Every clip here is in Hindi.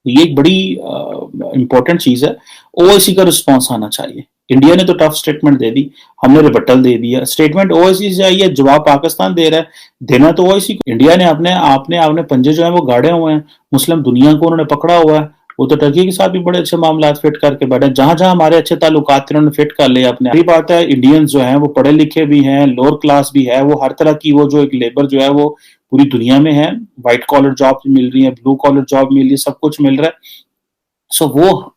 ये एक बड़ी इंपॉर्टेंट चीज है। ओआईसी का रिस्पॉन्स आना चाहिए। इंडिया ने तो टफ स्टेटमेंट दे दी, हमने रिबटल दे दिया। स्टेटमेंट ओआईसी से आई है, जवाब पाकिस्तान दे रहा है। देना तो ओआईसी को। इंडिया ने अपने आपने आपने पंजे जो है वो गाड़े हुए हैं, मुस्लिम दुनिया को उन्होंने पकड़ा हुआ है। वो तो टर्की के साथ भी बड़े अच्छे मामला फिट करके बैठे, जहां जहां हमारे अच्छे ताल्लुकात थे उन्होंने फिट कर लिया अपने। यही बात है, इंडियंस जो है वो पढ़े लिखे भी हैं, लोअर क्लास भी है, वो हर तरह की वो जो एक लेबर जो है वो पूरी दुनिया में है। व्हाइट कॉलर जॉब मिल रही है, ब्लू कॉलर जॉब मिल रही है, सब कुछ मिल रहा है। सो वो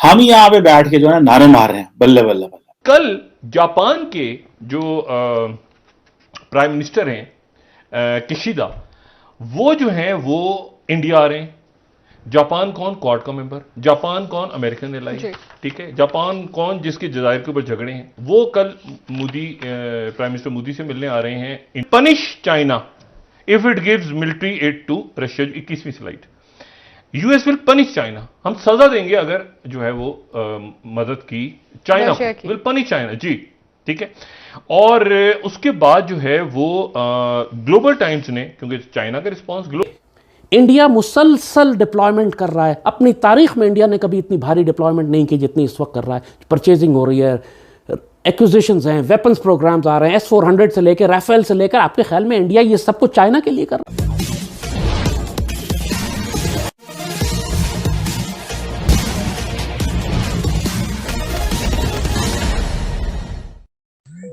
हम यहाँ पे बैठ के जो है नारे मार रहे हैं, बल्ले बल्ले बल्ले। कल जापान के जो प्राइम मिनिस्टर हैं किशिदा, वो जो हैं वो इंडिया आ रहे हैं। जापान कौन? क्वाड का मेंबर। जापान कौन? American allies. ठीक है। जापान कौन? जिसके जजायर के ऊपर झगड़े हैं। वो कल मोदी, प्राइम मिनिस्टर मोदी से मिलने आ रहे हैं। Punish China if it gives military aid to Russia. 21वीं slide. US will punish China, हम सजा देंगे अगर जो है वो मदद की चाइना को। विल पनिश चाइना जी। ठीक है। और उसके बाद जो है वो ग्लोबल टाइम्स ने, क्योंकि चाइना का रिस्पॉन्स इंडिया मुसलसल डिप्लॉयमेंट कर रहा है। अपनी तारीख में इंडिया ने कभी इतनी भारी डिप्लॉयमेंट नहीं की जितनी इस वक्त कर रहा है। परचेजिंग हो रही है, एक्विजिशंस हैं, वेपन्स प्रोग्राम्स आ रहे हैं, S-400 से लेकर राफेल से लेकर। आपके ख्याल में इंडिया ये सब कुछ चाइना के लिए कर रहा है?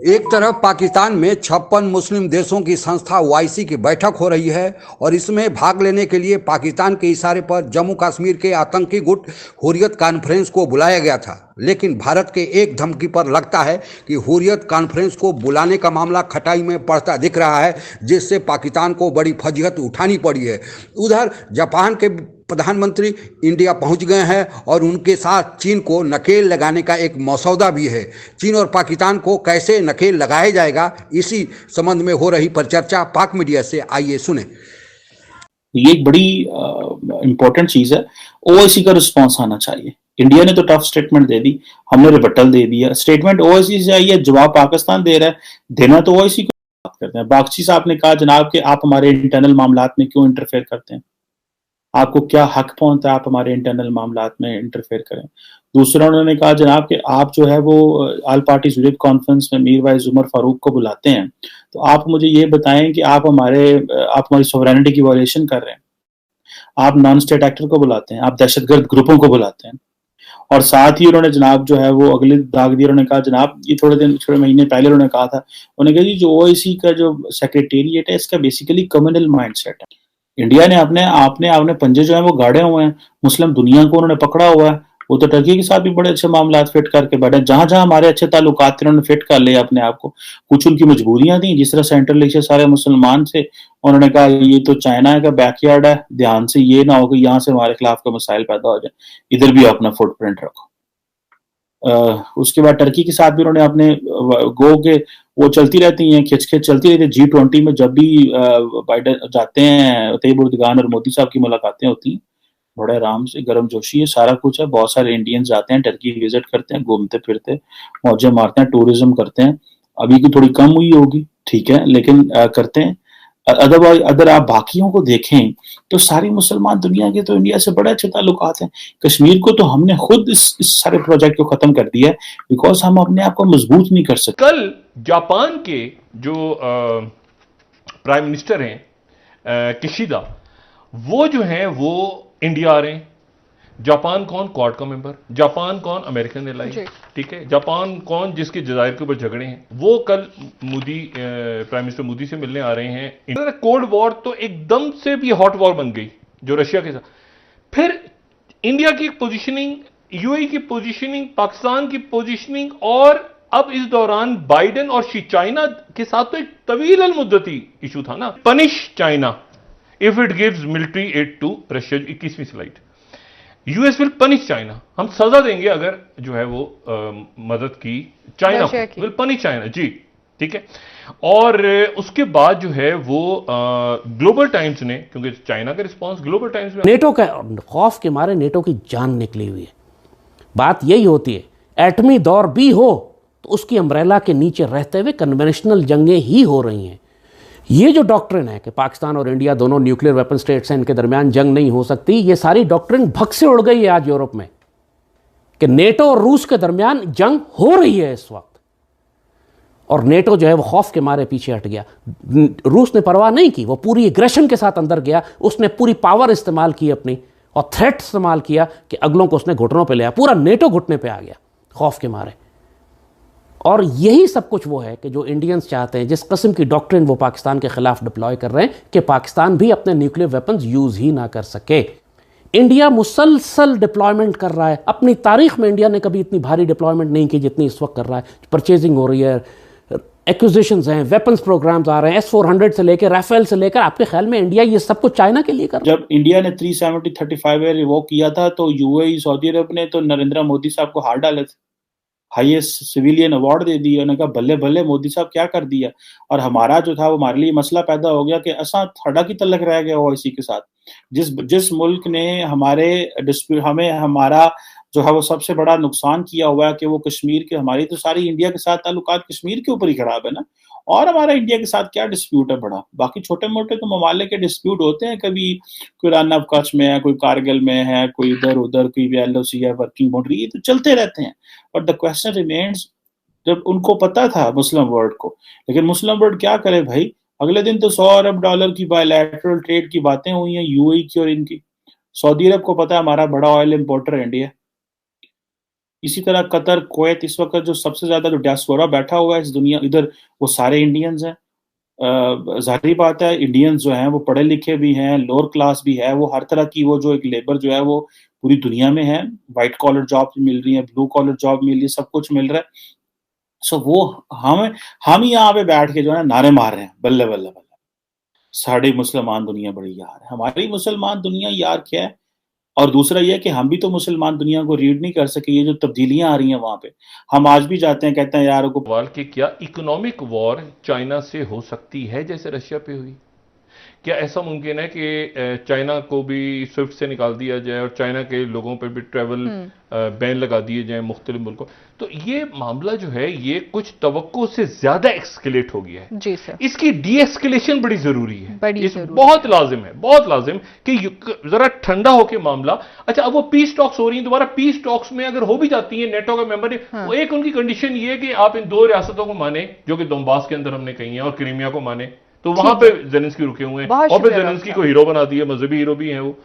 एक तरफ पाकिस्तान में 56 मुस्लिम देशों की संस्था ओआईसी की बैठक हो रही है और इसमें भाग लेने के लिए पाकिस्तान के इशारे पर जम्मू कश्मीर के आतंकी गुट हुर्रियत कॉन्फ्रेंस को बुलाया गया था। लेकिन भारत के एक धमकी पर लगता है कि हुर्रियत कॉन्फ्रेंस को बुलाने का मामला खटाई में पड़ता दिख रहा है, जिससे पाकिस्तान को बड़ी फजीहत उठानी पड़ी है। उधर जापान के प्रधानमंत्री इंडिया पहुंच गए हैं और उनके साथ चीन को नकेल लगाने का एक मसौदा भी है। चीन और पाकिस्तान को कैसे नकेल लगाया जाएगा, इसी संबंध में हो रही परिचर्चा पाक मीडिया से। आइए सुने। ये एक बड़ी इंपॉर्टेंट चीज है। ओआईसी का रिस्पॉन्स आना चाहिए। इंडिया ने तो टफ स्टेटमेंट दे दी, हमने रिबटल दे दिया। स्टेटमेंट ओआईसी से आई है, जवाब पाकिस्तान दे रहा है। देना तो ओआईसी को। बात करते हैं, बागची साहब ने कहा जनाब कि आप हमारे इंटरनल मामलात में क्यों इंटरफेयर करते हैं, आपको क्या हक पहुंचता है आप हमारे इंटरनल मामलात में इंटरफेयर करें। दूसरा उन्होंने कहा जनाब कि आप जो है वो ऑल पार्टी हुर्रियत कॉन्फ्रेंस में मीर वाइज उमर फारूक को बुलाते हैं, तो आप मुझे ये बताएं कि आप हमारी सोवरेनिटी की वायलेशन कर रहे हैं। आप नॉन स्टेट एक्टर को बुलाते हैं, आप दहशतगर्द ग्रुपों को बुलाते हैं। और साथ ही उन्होंने जनाब जो है वो अगले दाग दिया। उन्होंने कहा जनाब, ये थोड़े महीने पहले उन्होंने कहा था, उन्होंने कहा जी जो ओआईसी का जो सेक्रेटेरिएट है इसका बेसिकली कम्युनल माइंडसेट है। इंडिया ने आपने पंजे जो है वो गाड़े हुए हैं, मुस्लिम दुनिया को उन्होंने पकड़ा हुआ है। वो तो टर्की के साथ भी बड़े अच्छे मामला फिट करके बैठे, जहां जहां हमारे अच्छे ताल्लुकात थे उन्होंने फिट कर लिया अपने आप को। कुछ उनकी मजबूरियां थी, जिस तरह सेंट्रल एशिया सारे मुसलमान थे, उन्होंने कहा ये तो चाइना का बैकयार्ड है, ध्यान से ये ना हो कि यहाँ से हमारे खिलाफ का मसाइल पैदा हो जाए, इधर भी अपना फुटप्रिंट रखो। उसके बाद टर्की के साथ भी उन्होंने अपने गो के वो चलती रहती हैं, खिंच चलती रहती है। G20 में जब भी बाइडेन जाते हैं, तैयब उर्दगान और मोदी साहब की मुलाकातें होती हैं, बड़े आराम से, गर्म जोशी है, सारा कुछ है। बहुत सारे इंडियंस जाते हैं, टर्की विजिट करते हैं, घूमते फिरते मौजें मारते हैं, टूरिज्म करते हैं। अभी की थोड़ी कम हुई होगी, ठीक है, लेकिन करते हैं। अदरवाइज अगर आप बाकियों को देखें तो सारी मुसलमान दुनिया के तो इंडिया से बड़े अच्छे ताल्लुकात हैं। कश्मीर को तो हमने खुद इस सारे प्रोजेक्ट को खत्म कर दिया है, बिकॉज हम अपने आप को मजबूत नहीं कर सकते। कल जापान के जो प्राइम मिनिस्टर हैं किशिदा, वो जो हैं वो इंडिया आ रहे हैं। जापान कौन? क्वाड का मेंबर। जापान कौन? American allies. ठीक है। जापान कौन? जिसके जजायर के ऊपर झगड़े हैं। वो कल मोदी, प्राइम मिनिस्टर मोदी से मिलने आ रहे हैं। कोल्ड वॉर तो एकदम से भी हॉट वॉर बन गई जो रशिया के साथ। फिर इंडिया की पोजीशनिंग, यूएई की पोजीशनिंग, पाकिस्तान की पोजीशनिंग, और अब इस दौरान बाइडेन और चाइना के साथ तो एक तवील अल मुद्दती इशू था ना। Punish China if it gives military aid to Russia. 21वीं slide. US will punish China, हम सजा देंगे अगर जो है वो मदद की चाइना को। विल पनिश चाइना जी। ठीक है। और उसके बाद जो है वो ग्लोबल टाइम्स ने, क्योंकि चाइना का रिस्पॉन्स ग्लोबल टाइम्स में, नेटो का खौफ के मारे नेटो की जान निकली हुई है। बात यही होती है, एटमी दौर भी हो तो उसकी अम्ब्रेला के नीचे रहते हुए कन्वेंशनल जंगें ही हो रही हैं। ये जो डॉक्ट्रिन है कि पाकिस्तान और इंडिया दोनों न्यूक्लियर वेपन स्टेट्स हैं, इनके दरमियान जंग नहीं हो सकती, ये सारी डॉक्ट्रिन भग से उड़ गई है आज यूरोप में कि नेटो और रूस के दरमियान जंग हो रही है इस वक्त, और नेटो जो है वो खौफ के मारे पीछे हट गया। रूस ने परवाह नहीं की, वो पूरी एग्रेशन के साथ अंदर गया, उसने पूरी पावर इस्तेमाल की अपनी और थ्रेट इस्तेमाल किया कि अगलों को उसने घुटनों पे लिया, पूरा नेटो घुटने पे आ गया खौफ के मारे। और यही सब कुछ वो है कि जो इंडियंस चाहते हैं, जिस किस्म की डॉक्ट्रिन वो पाकिस्तान के खिलाफ डिप्लॉय कर रहे हैं कि पाकिस्तान भी अपने न्यूक्लियर वेपन्स यूज ही ना कर सके। इंडिया मुसलसल डिप्लॉयमेंट कर रहा है, अपनी तारीख में इंडिया ने कभी इतनी भारी डिप्लॉयमेंट नहीं की जितनी इस वक्त कर रहा है। परचेजिंग हो रही है, एक्विजिशंस हैं, वेपन्स प्रोग्राम्स आ रहे हैं, S-400 से लेकर राफेल से लेकर। आपके ख्याल में इंडिया ये सब कुछ चाइना के लिए कर रहा है? जब इंडिया ने 370-35 रिवोक किया था तो यूएई सऊदी अरब ने तो नरेंद्र मोदी साहब को हार डाले थे, हाईएस्ट सिविलियन अवार्ड दे दिया। उन्होंने कहा बल्ले बल्ले मोदी साहब क्या कर दिया। और हमारा जो था वो हमारे लिए मसला पैदा हो गया कि असा थड़ा की तलक रह गया ओआईसी के साथ। जिस मुल्क ने हमें हमारा जो है वो सबसे बड़ा नुकसान किया हुआ है कि वो कश्मीर के, हमारी तो सारी इंडिया के साथ ताल्लुकात कश्मीर के ऊपर ही खराब है ना। और हमारा इंडिया के साथ क्या डिस्प्यूट है बड़ा, बाकी छोटे मोटे तो ममालिक के डिस्प्यूट होते हैं, कभी कोई रन ऑफ कच्छ में है, कोई कारगिल में है, कोई इधर उधर, कोई LOC है, वर्किंग बाउंड्री, ये तो चलते रहते हैं। बट द क्वेश्चन रिमेन्स, जब उनको पता था मुस्लिम वर्ल्ड को, लेकिन मुस्लिम वर्ल्ड क्या करे भाई, अगले दिन तो $100 अरब की बायलैटरल ट्रेड की बातें हुई हैं यूएई की और इनकी। सऊदी अरब को पता है हमारा बड़ा ऑयल इंपोर्टर है इंडिया। इसी तरह कतर, कुवैत, इस वक्त जो सबसे ज्यादा जो डियास्पोरा बैठा हुआ है इस दुनिया, इधर वो सारे इंडियंस हैं। जाहिर बात है इंडियंस जो हैं वो पढ़े लिखे भी हैं, लोअर क्लास भी है, वो हर तरह की वो जो एक लेबर जो है वो पूरी दुनिया में है। व्हाइट कॉलर जॉब मिल रही है, ब्लू कॉलर जॉब मिल रही है, सब कुछ मिल रहा है। सो वो हम ही यहाँ पे बैठ के जो है नारे मार रहे हैं, बल्ले बल्ले बल्ले, साड़ी मुसलमान दुनिया बड़ी यार है। हमारी मुसलमान दुनिया यार क्या है। और दूसरा ये है कि हम भी तो मुसलमान दुनिया को रीड नहीं कर सके। ये जो तब्दीलियां आ रही हैं वहां पे, हम आज भी जाते हैं, कहते हैं यार को सवाल कि क्या इकोनॉमिक वॉर चाइना से हो सकती है जैसे रशिया पे हुई? क्या ऐसा मुमकिन है कि चाइना को भी स्विफ्ट से निकाल दिया जाए और चाइना के लोगों पर भी ट्रैवल बैन लगा दिए जाए मुख्तलिफ मुल्कों? तो ये मामला जो है ये कुछ तवक्को से ज्यादा एक्सकेलेट हो गया है। जी सर, इसकी डी एस्केलेशन बड़ी जरूरी है, जरूरी बहुत लाजिम है, बहुत लाजिम कि जरा ठंडा होके मामला। अच्छा, अब वो पीस टॉक्स हो रही हैं दोबारा, पीस टॉक्स में अगर हो भी जाती है नेटो का मेंबर, वो एक उनकी कंडीशन ये है कि आप इन 2 रियासतों को माने जो कि दोनबास के अंदर हमने कही है, और क्रीमिया को माने। तो वहां पे जेलेंस्की रुके हुए हैं, और फिर जेलेंस्की को हीरो बना दिया, मजहबी हीरो भी हैं वो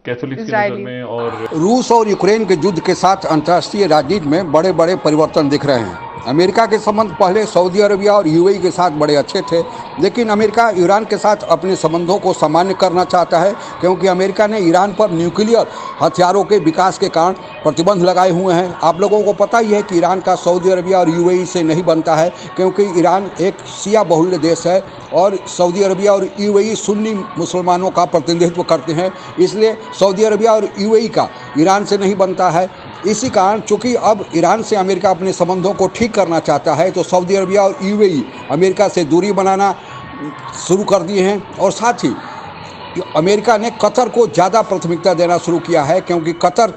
कैथोलिक्स की नजर में। और रूस और यूक्रेन के युद्ध के साथ अंतर्राष्ट्रीय राजनीति में बड़े बड़े परिवर्तन दिख रहे हैं। अमेरिका के संबंध पहले सऊदी अरबिया और यूएई के साथ बड़े अच्छे थे, लेकिन अमेरिका ईरान के साथ अपने संबंधों को सामान्य करना चाहता है, क्योंकि अमेरिका ने ईरान पर न्यूक्लियर हथियारों के विकास के कारण प्रतिबंध लगाए हुए हैं। आप लोगों को पता ही है कि ईरान का सऊदी अरबिया और यूएई से नहीं बनता है, क्योंकि ईरान एक शिया बहुल्य देश है और सऊदी अरबिया और यूएई सुन्नी मुसलमानों का प्रतिनिधित्व करते हैं। इसलिए सऊदी अरबिया और यूएई का ईरान से नहीं बनता है। इसी कारण चूंकि अब ईरान से अमेरिका अपने संबंधों को ठीक करना चाहता है, तो सऊदी अरबिया और यूएई अमेरिका से दूरी बनाना शुरू कर दिए हैं। और साथ ही अमेरिका ने कतर को ज़्यादा प्राथमिकता देना शुरू किया है, क्योंकि कतर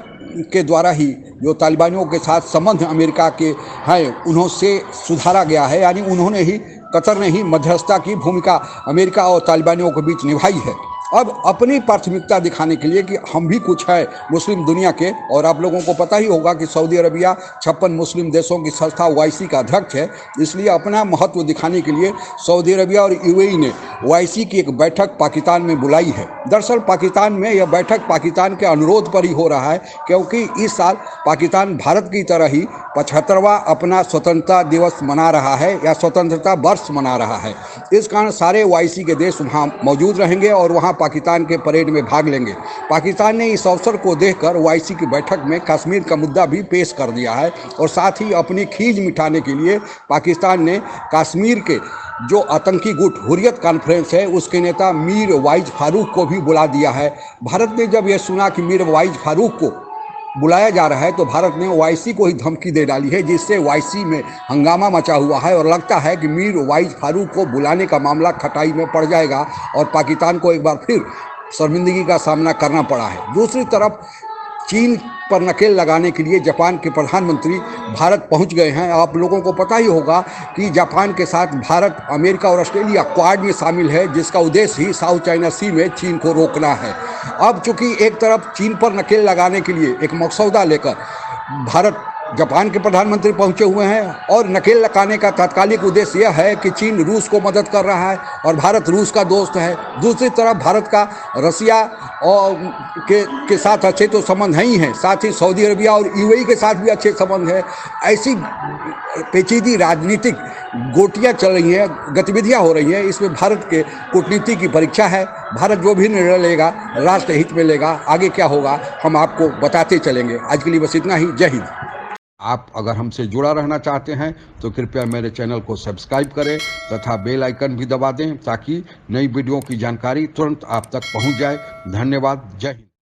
के द्वारा ही जो तालिबानियों के साथ संबंध अमेरिका के हैं उन्हों से सुधारा गया है, यानी उन्होंने ही, कतर ने ही मध्यस्थता की भूमिका अमेरिका और तालिबानियों के बीच निभाई है। अब अपनी प्राथमिकता दिखाने के लिए कि हम भी कुछ है मुस्लिम दुनिया के, और आप लोगों को पता ही होगा कि सऊदी अरबिया 56 मुस्लिम देशों की संस्था OIC का अध्यक्ष है, इसलिए अपना महत्व दिखाने के लिए सऊदी अरबिया और यूएई ने OIC की एक बैठक पाकिस्तान में बुलाई है। दरअसल पाकिस्तान में यह बैठक पाकिस्तान के अनुरोध पर ही हो रहा है, क्योंकि इस साल पाकिस्तान भारत की तरह ही 75वां अपना स्वतंत्रता दिवस मना रहा है या स्वतंत्रता वर्ष मना रहा है। इस कारण सारे OIC के देश वहाँ मौजूद रहेंगे और वहाँ पाकिस्तान के परेड में भाग लेंगे। पाकिस्तान ने इस अवसर को देखकर OIC की बैठक में कश्मीर का मुद्दा भी पेश कर दिया है, और साथ ही अपनी खींच मिटाने के लिए पाकिस्तान ने कश्मीर के जो आतंकी गुट हुर्रियत कॉन्फ्रेंस है उसके नेता मीर वाइज फारूक को भी बुला दिया है। भारत ने जब यह सुना कि मीर वाइज फारूक को बुलाया जा रहा है, तो भारत ने OIC को ही धमकी दे डाली है, जिससे OIC में हंगामा मचा हुआ है, और लगता है कि मीर वाइज फारूक को बुलाने का मामला खटाई में पड़ जाएगा और पाकिस्तान को एक बार फिर शर्मिंदगी का सामना करना पड़ा है। दूसरी तरफ चीन पर नकेल लगाने के लिए जापान के प्रधानमंत्री भारत पहुंच गए हैं। आप लोगों को पता ही होगा कि जापान के साथ भारत, अमेरिका और ऑस्ट्रेलिया क्वाड में शामिल है, जिसका उद्देश्य ही साउथ चाइना सी में चीन को रोकना है। अब चूंकि एक तरफ चीन पर नकेल लगाने के लिए एक मसौदा लेकर भारत, जापान के प्रधानमंत्री पहुंचे हुए हैं और नकेल लगाने का तात्कालिक उद्देश्य यह है कि चीन रूस को मदद कर रहा है और भारत रूस का दोस्त है। दूसरी तरफ भारत का रसिया और के साथ अच्छे तो संबंध ही हैं, साथ ही सऊदी अरबिया और यूएई के साथ भी अच्छे संबंध है। ऐसी पेचीदी राजनीतिक गोटियां चल रही हैं, गतिविधियां हो रही हैं। इसमें भारत के कूटनीति की परीक्षा है। भारत जो भी निर्णय लेगा राष्ट्र हित में लेगा। आगे क्या होगा हम आपको बताते चलेंगे। आज के लिए बस इतना ही। जय हिंद। आप अगर हमसे जुड़ा रहना चाहते हैं तो कृपया मेरे चैनल को सब्सक्राइब करें तथा बेल आइकन भी दबा दें ताकि नई वीडियो की जानकारी तुरंत आप तक पहुंच जाए। धन्यवाद। जय हिंद।